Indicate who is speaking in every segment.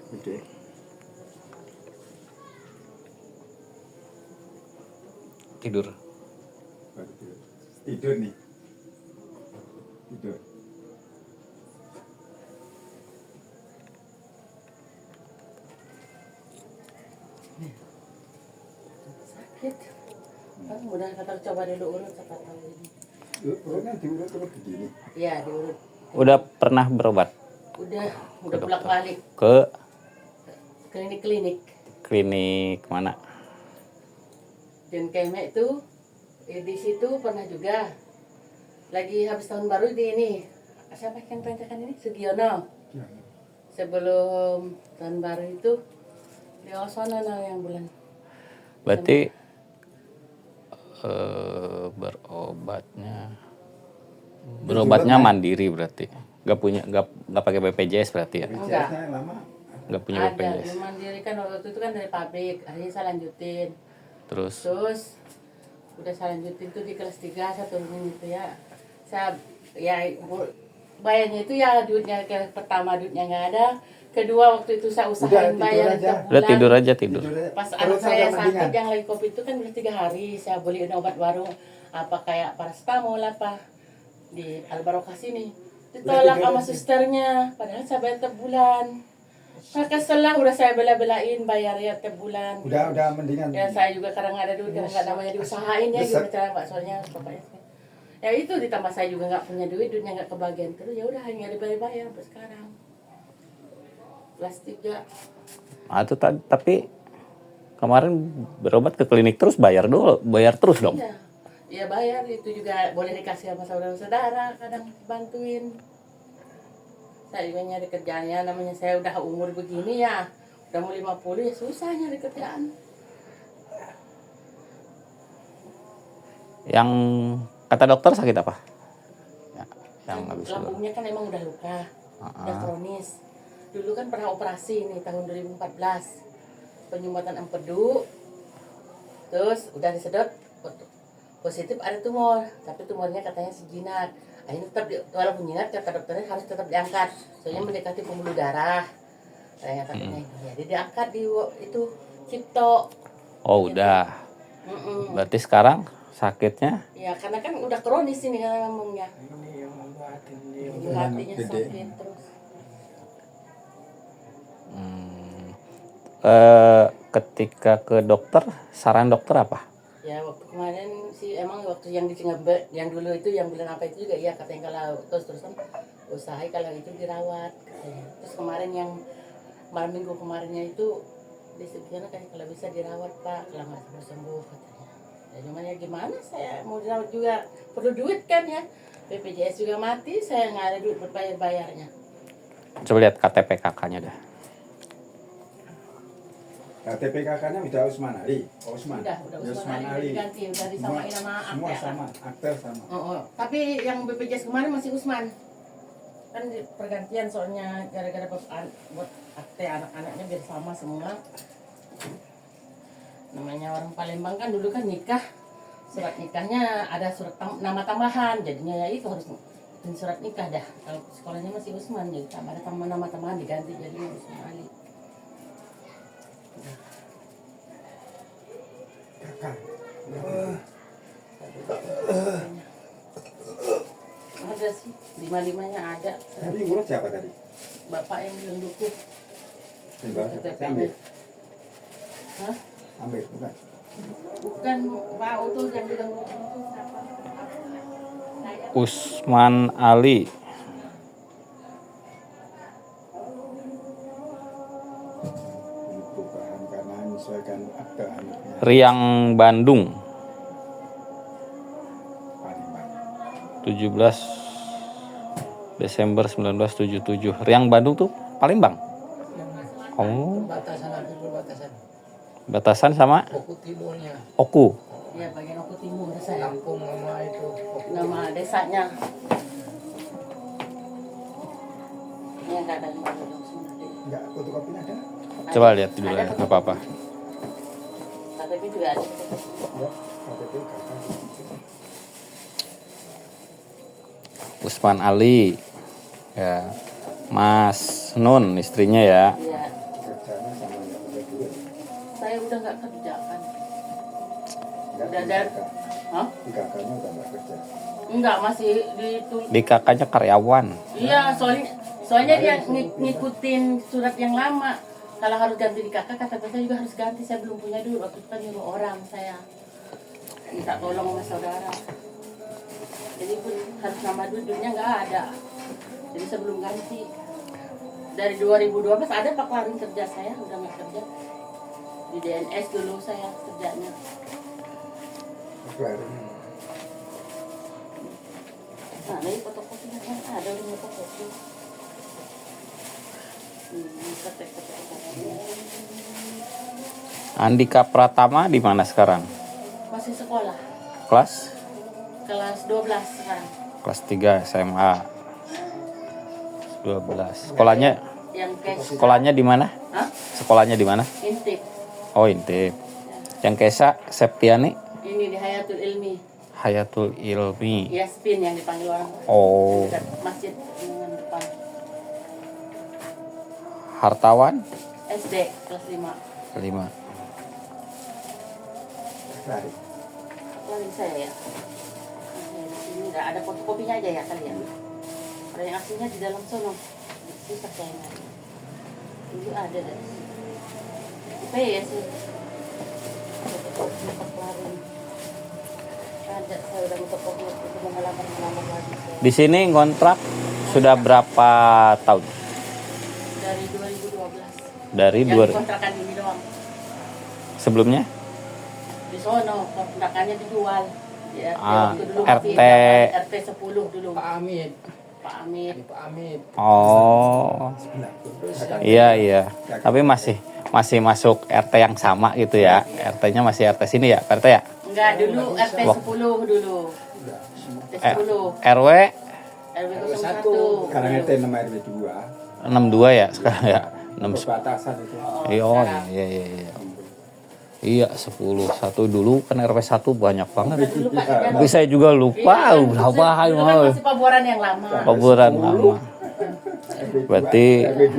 Speaker 1: Gede.
Speaker 2: Tidur.
Speaker 1: Tidur nih. Tidur.
Speaker 3: Sakit. Kan udah kata coba dulu urut siapa tahu ini.
Speaker 1: Urutnya diurut terus begini.
Speaker 3: Iya diurut.
Speaker 2: Udah pernah berobat
Speaker 3: Udah
Speaker 2: dokter.
Speaker 3: bolak balik
Speaker 2: ke
Speaker 3: klinik-klinik.
Speaker 2: klinik mana?
Speaker 3: Dan kemek tuh di situ pernah juga. Lagi habis tahun baru di ini. Siapa yang perintakan ini? Sugiono.
Speaker 1: Ya.
Speaker 3: Sebelum tahun baru itu di Osono yang bulan.
Speaker 2: Berarti berobatnya mandiri berarti. Nggak pakai BPJS berarti ya?
Speaker 3: Enggak.
Speaker 1: BPJS-nya lama.
Speaker 2: Nggak punya
Speaker 3: Ada,
Speaker 2: BPJS.
Speaker 3: mandiri kan waktu itu kan dari pabrik. Akhirnya saya lanjutin.
Speaker 2: Terus
Speaker 3: Terus udah saya lanjutin tuh di kelas 3 saya turunin itu ya. Saya ya bayarnya itu ya duitnya ke pertama duitnya nggak ada. Kedua waktu itu saya usahain
Speaker 1: Udah,
Speaker 3: bayar
Speaker 1: tidur aja.
Speaker 3: tiap
Speaker 2: udah
Speaker 3: bulan.
Speaker 2: tidur.
Speaker 3: Pas
Speaker 1: Perut
Speaker 3: anak saya
Speaker 1: udah
Speaker 3: sakit
Speaker 1: mendingan.
Speaker 3: yang lagi COVID itu kan udah 3 hari saya beliin obat baru apa kayak paracetamol apa di Al-Barokah sini. Ditolak sama susternya, padahal saya bayar tiap bulan. Saya kesel lah, udah saya bela-belain bayar ya tiap bulan.
Speaker 1: Udah mendingan.
Speaker 3: Ya saya juga kadang nggak ada duit, kadang nggak namanya diusahain ya
Speaker 1: Besar.
Speaker 3: gimana cara mbak soalnya bapaknya. Ya itu ditambah saya juga nggak punya duit, duitnya nggak kebagian terus ya udah hanya dibayar-bayar sampai sekarang. Kelas 3.
Speaker 2: Ah, itu tapi kemarin berobat ke klinik terus bayar terus dong.
Speaker 3: Iya. Iya bayar itu juga boleh dikasih sama saudara-saudara kadang bantuin. Saya juga nyari kerjaannya namanya saya udah umur begini ya. Udah mau 50 ya susah nyari kerjaan.
Speaker 2: Yang kata dokter sakit apa? Ya, yang habis
Speaker 3: Lambungnya kan emang udah luka, udah kronis. Dulu kan pernah operasi nih tahun 2014 penyumbatan empedu, terus udah disedot positif ada tumor, tapi tumornya katanya sejinak. Akhirnya tetap walaupun jinak kata dokternya harus tetap diangkat, soalnya mendekati pembuluh darah. Katanya jadi diangkat di itu Cipto.
Speaker 2: Oh udah. Berarti sekarang sakitnya?
Speaker 3: Ya karena kan udah kronis ini kan lambungnya. Jadi hatinya
Speaker 1: Gede.
Speaker 3: sakit terus.
Speaker 2: Ketika ke dokter, saran dokter apa?
Speaker 3: Ya waktu kemarin sih emang waktu yang di Cingabek yang dulu itu yang bulan apa itu juga ya katanya kalau terus-terusan usahain kalau itu dirawat katanya. Terus kemarin yang malam minggu kemarinnya itu disebutnya kayak kalau bisa dirawat Pak kalau nggak sembuh katanya. Ya cuman ya gimana saya mau dirawat juga perlu duit kan ya. BPJS juga mati saya nggak ada duit buat bayarnya.
Speaker 2: Coba lihat KTP kakaknya dah.
Speaker 1: KTP kakaknya udah Usman Ali. Oh, Usman.
Speaker 3: Udah
Speaker 1: Ya,
Speaker 3: Usman Ali diganti udah disamain sama
Speaker 1: semua
Speaker 3: akte.
Speaker 1: sama, akte sama.
Speaker 3: Oh. Tapi yang BPJS kemarin masih Usman. Kan pergantian soalnya gara-gara buat akte anak-anaknya biar sama semua. Namanya orang Palembang kan dulu kan nikah. Surat nikahnya ada surat nama tambahan. Jadinya ya itu harus surat nikah dah. Kalau sekolahnya masih Usman jadi tambah ada nama tambahan diganti jadi Usman Ali.
Speaker 1: Kakak.
Speaker 3: Ada sih, 5-5-nya ada.
Speaker 1: Tadi urut siapa tadi?
Speaker 3: Bapak yang bilang dukung.
Speaker 1: Ambil.
Speaker 3: Hah?
Speaker 1: Ambil, bukan.
Speaker 3: Bukan Pak Utu yang bilang dukung itu siapa?
Speaker 2: Usman Ali.
Speaker 1: Perubahan karena menyesuaikan akte anaknya.
Speaker 2: Riang Bandung.
Speaker 1: Palembang.
Speaker 2: 17 Desember 1977. Riang Bandung tuh Palembang. Oh,
Speaker 4: Perbatasan nanti perbatasan.
Speaker 2: batasan sama
Speaker 4: Oku timurnya,
Speaker 2: Oku.
Speaker 3: Ya bagian Oku Timur saya.
Speaker 4: kampung sama itu. Oku.
Speaker 3: Nama desanya. Ini enggak ada yang
Speaker 1: Enggak, fotokopinya ada?
Speaker 2: Coba lihat dulu ya, nggak apa-apa.
Speaker 3: KTP juga ada.
Speaker 1: Ya. KTP kakak
Speaker 2: Usman Ali, ya, Mas Nun istrinya ya.
Speaker 3: Iya.
Speaker 1: kerjanya sama nggak punya duit.
Speaker 3: Saya udah nggak kerja kan.
Speaker 1: Nggak
Speaker 3: Udah
Speaker 1: di
Speaker 3: dari.
Speaker 1: kakak.
Speaker 3: Hah?
Speaker 1: Di kakaknya udah nggak kerja.
Speaker 3: Enggak, masih di
Speaker 2: Di kakaknya karyawan.
Speaker 3: Iya, soalnya dia ngikutin surat yang lama. Kalau harus ganti di kakak, kata saya juga harus ganti. Saya belum punya duit. Waktu itu kan nyuruh orang saya minta tolong sama saudara. Jadi pun harus nambah duitnya nggak ada. Jadi saya belum ganti. Dari 2012 ada Pak Klarin kerja, saya udah nggak kerja. Di DNS dulu saya kerjanya.
Speaker 1: Kelarin.
Speaker 3: Nah, ini fotokopinya kan ada di fotokopi. Ketek-ketek.
Speaker 2: Andika Pratama di mana sekarang?
Speaker 3: Masih sekolah,
Speaker 2: Kelas
Speaker 3: kelas 12 sekarang.
Speaker 2: kelas 3 SMA. 12. Sekolahnya di mana?
Speaker 3: Hah?
Speaker 2: Sekolahnya di mana?
Speaker 3: Intip.
Speaker 2: Oh, Intip. Yang Kesa Septiani
Speaker 3: Ini di Hayatul Ilmi.
Speaker 2: Hayatul Ilmi.
Speaker 3: Yasmin yang dipanggil orang.
Speaker 2: Oh,
Speaker 3: Dekat masjid dengan depan.
Speaker 2: Hartawan
Speaker 3: SD kelas 5.
Speaker 2: 5.
Speaker 1: Kelarin.
Speaker 3: Lain saya ya. Di sini nggak ada fotokopinya aja ya kalian. Kalau yang aslinya di dalam sono. Susah saya nyari. Dulu ada deh. Itu ya sih. Fotokopi Pak Klarin. Ada, saya udah fotokopi itu mengalamar lagi.
Speaker 2: Di sini ngontrak sudah berapa tahun?
Speaker 3: Dari 2012.
Speaker 2: Dari
Speaker 3: Yang kontrakan ini doang.
Speaker 2: sebelumnya?
Speaker 3: Di sono kontrakannya dijual. Ya,
Speaker 2: Ah,
Speaker 3: waktu dulu
Speaker 2: RT.
Speaker 3: RT 10 dulu.
Speaker 4: Pak Amit.
Speaker 3: Pak Amit.
Speaker 4: Ini Pak Amit.
Speaker 2: Oh,
Speaker 1: Sebelah tuh.
Speaker 4: Terus
Speaker 1: Kakak.
Speaker 2: iya. Tapi masih masuk RT yang sama gitu ya. RT-nya masih RT sini ya, RT ya?
Speaker 3: Enggak, dulu RT 10 dulu. RT 10.
Speaker 2: RW
Speaker 3: RW 01.
Speaker 1: Sekarang RT 6 RW 2.
Speaker 2: 62 ya sekarang ya. 6
Speaker 1: Perbatasan itu.
Speaker 2: Oh, iya. Iya, 10 1 dulu kan RW 1 banyak banget.
Speaker 3: Dulu Pak Jan.
Speaker 2: Tapi saya juga lupa berapa
Speaker 3: Dulu kan
Speaker 2: mau.
Speaker 3: masih pabuaran yang lama.
Speaker 2: Kuburan lama. Berarti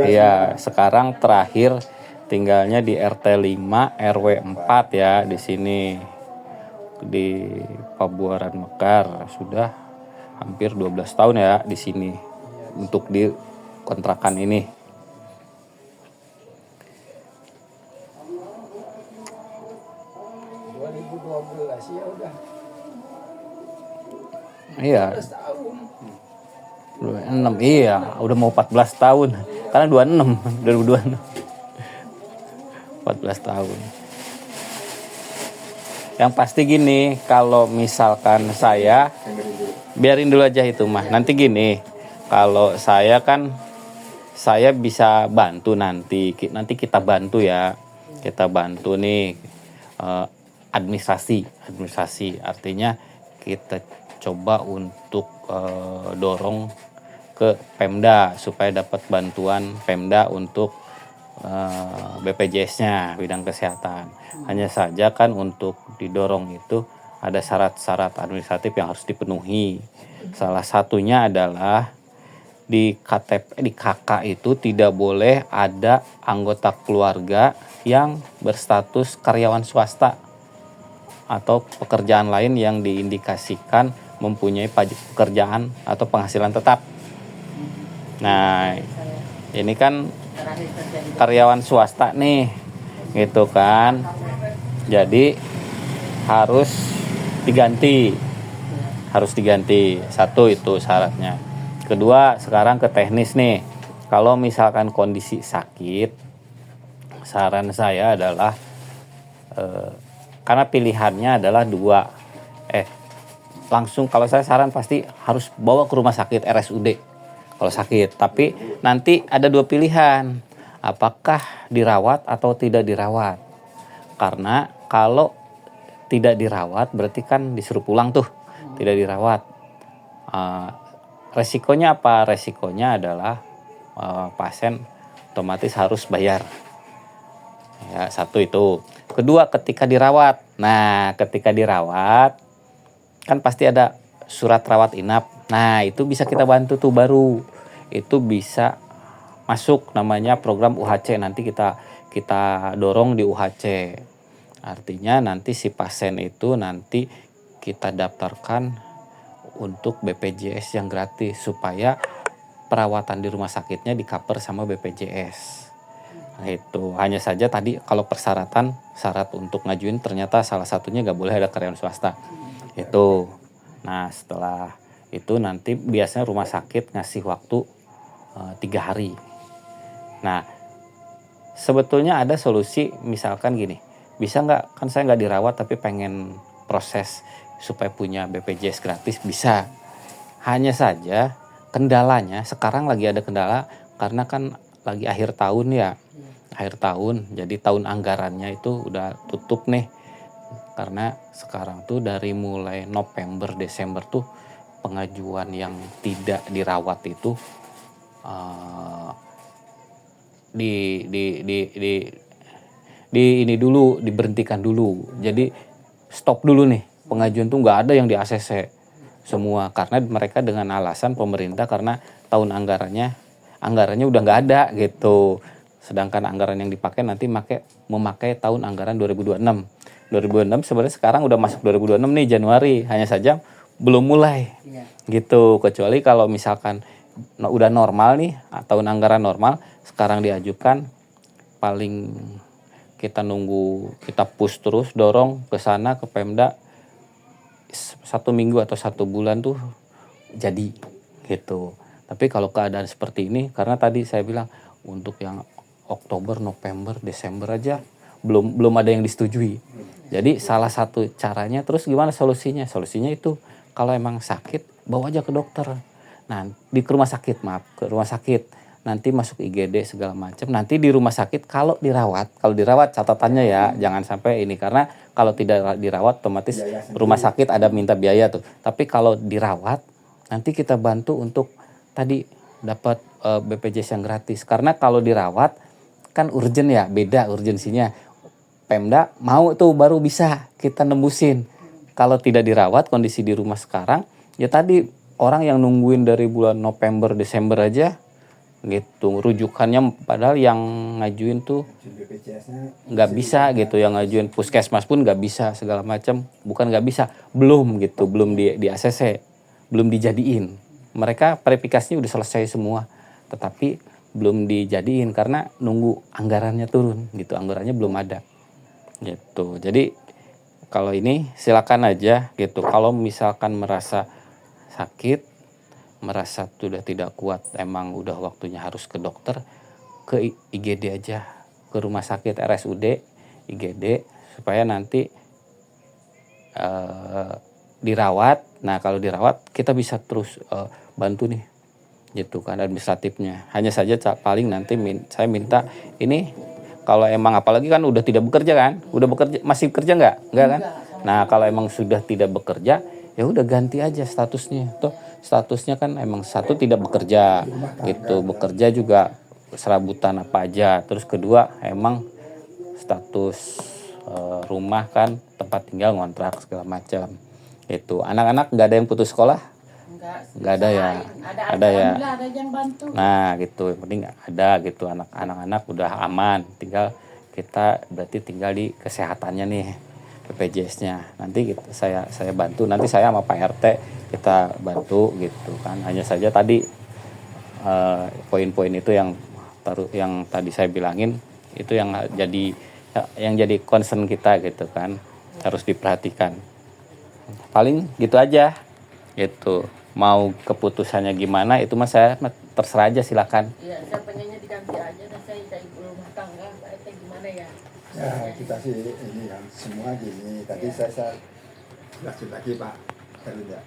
Speaker 2: ya sekarang terakhir tinggalnya di RT 5 RW 4 ya di sini di Pabuaran Mekar. Sudah hampir 12 tahun ya di sini untuk di kontrakan ini.
Speaker 4: 2012 ya udah
Speaker 2: Iya,
Speaker 4: 12 tahun.
Speaker 2: 26. Iya, udah mau 14 tahun. Karena 26, 2026. 14 tahun. Yang pasti gini, kalau misalkan saya biarin dulu aja itu mah. Nanti gini, kalau saya kan saya bisa bantu nanti kita bantu ya. Kita bantu nih administrasi artinya kita coba untuk dorong ke Pemda supaya dapat bantuan Pemda untuk BPJS-nya bidang kesehatan. Hanya saja kan untuk didorong itu ada syarat-syarat administratif yang harus dipenuhi. Salah satunya adalah di KTP di KK itu tidak boleh ada anggota keluarga yang berstatus karyawan swasta atau pekerjaan lain yang diindikasikan mempunyai pekerjaan atau penghasilan tetap. Nah, ini kan
Speaker 3: Terakhir terjadi.
Speaker 2: karyawan swasta nih, gitu kan. Jadi harus diganti. Satu itu syaratnya. Kedua, sekarang ke teknis nih. Kalau misalkan kondisi sakit, saran saya adalah karena pilihannya adalah dua. Langsung kalau saya saran pasti harus bawa ke rumah sakit RSUD kalau sakit. Tapi nanti ada dua pilihan. Apakah dirawat atau tidak dirawat? Karena kalau tidak dirawat berarti kan disuruh pulang tuh. Tidak dirawat. Resikonya apa? Resikonya adalah pasien otomatis harus bayar. Ya, satu itu. Kedua, ketika dirawat. Nah, ketika dirawat kan pasti ada surat rawat inap. Nah, itu bisa kita bantu tuh baru. Itu bisa masuk namanya program UHC. Nanti kita dorong di UHC. Artinya nanti si pasien itu nanti kita daftarkan untuk BPJS yang gratis supaya perawatan di rumah sakitnya di-cover sama BPJS. Nah, itu hanya saja tadi kalau persyaratan syarat untuk ngajuin ternyata salah satunya nggak boleh ada karyawan swasta itu. Nah, setelah itu nanti biasanya rumah sakit ngasih waktu 3 hari. Nah, sebetulnya ada solusi, misalkan gini, bisa nggak, kan saya nggak dirawat tapi pengen proses supaya punya BPJS gratis, bisa. Hanya saja kendalanya sekarang lagi ada kendala karena kan lagi akhir tahun ya, akhir tahun, jadi tahun anggarannya itu udah tutup nih. Karena sekarang tuh dari mulai November Desember tuh pengajuan yang tidak dirawat itu ini dulu, diberhentikan dulu. Jadi stop dulu nih pengajuan tuh, nggak ada yang di ACC semua karena mereka dengan alasan pemerintah karena tahun anggarannya udah nggak ada gitu. Sedangkan anggaran yang dipakai nanti memakai tahun anggaran 2026 sebenarnya sekarang udah masuk 2026 nih Januari, hanya saja belum mulai gitu. Kecuali kalau misalkan udah normal nih, tahun anggaran normal sekarang diajukan, paling kita nunggu, kita push terus, dorong ke sana ke Pemda 1 minggu atau 1 bulan tuh jadi gitu. Tapi kalau keadaan seperti ini, karena tadi saya bilang untuk yang Oktober, November, Desember aja belum ada yang disetujui. Jadi salah satu caranya, terus gimana solusinya? Solusinya itu kalau emang sakit bawa aja ke dokter. Nah, ke rumah sakit. Nanti masuk IGD segala macam. Nanti di rumah sakit kalau dirawat catatannya ya jangan sampai ini, karena kalau tidak dirawat otomatis rumah sakit ada minta biaya tuh. Tapi kalau dirawat nanti kita bantu untuk tadi dapat BPJS yang gratis. Karena kalau dirawat kan urgent ya, beda urgensinya. Pemda mau tuh baru bisa kita nembusin. Kalau tidak dirawat, kondisi di rumah sekarang ya tadi orang yang nungguin dari bulan November Desember aja gitu rujukannya, padahal yang ngajuin tuh nggak bisa gitu, yang ngajuin puskesmas pun nggak bisa segala macam, bukan nggak bisa, belum di ACC, belum dijadiin. Mereka verifikasinya udah selesai semua, tetapi belum dijadiin karena nunggu anggarannya turun gitu, anggarannya belum ada gitu. Jadi kalau ini silakan aja gitu, kalau misalkan merasa sakit, merasa sudah tidak kuat, emang udah waktunya harus ke dokter, ke IGD aja, ke rumah sakit RSUD IGD, supaya nanti dirawat. Nah, kalau dirawat kita bisa terus bantu nih gitu kan administratifnya. Hanya saja paling nanti saya minta ini, kalau emang apalagi kan udah tidak bekerja kan, udah bekerja, masih bekerja enggak kan? Nah, kalau emang sudah tidak bekerja ya udah ganti aja statusnya. Tuh statusnya kan emang satu tidak bekerja gitu, bekerja juga serabutan apa aja. Terus kedua emang status rumah kan, tempat tinggal, ngontrak segala macam. Itu anak-anak nggak ada yang putus sekolah? Nggak ada ya, ada ya.
Speaker 3: Ada yang bantu.
Speaker 2: Nah gitu, yang penting ada gitu, anak-anak udah aman, tinggal kita berarti tinggal di kesehatannya nih, BPJS-nya. Nanti saya bantu, nanti saya sama Pak RT kita bantu gitu kan. Hanya saja tadi poin-poin itu yang tadi saya bilangin itu yang jadi concern kita gitu kan, harus diperhatikan. Paling gitu aja gitu. Mau keputusannya gimana itu mas saya terserah aja, silakan.
Speaker 3: Iya, saya pengennya diganti aja dan saya jadi ibu rumah tangga. Pak RT gimana ya?
Speaker 1: Ya kita sih ini kan semua gini. Tadi saya jelasin lagi Pak Terlinda.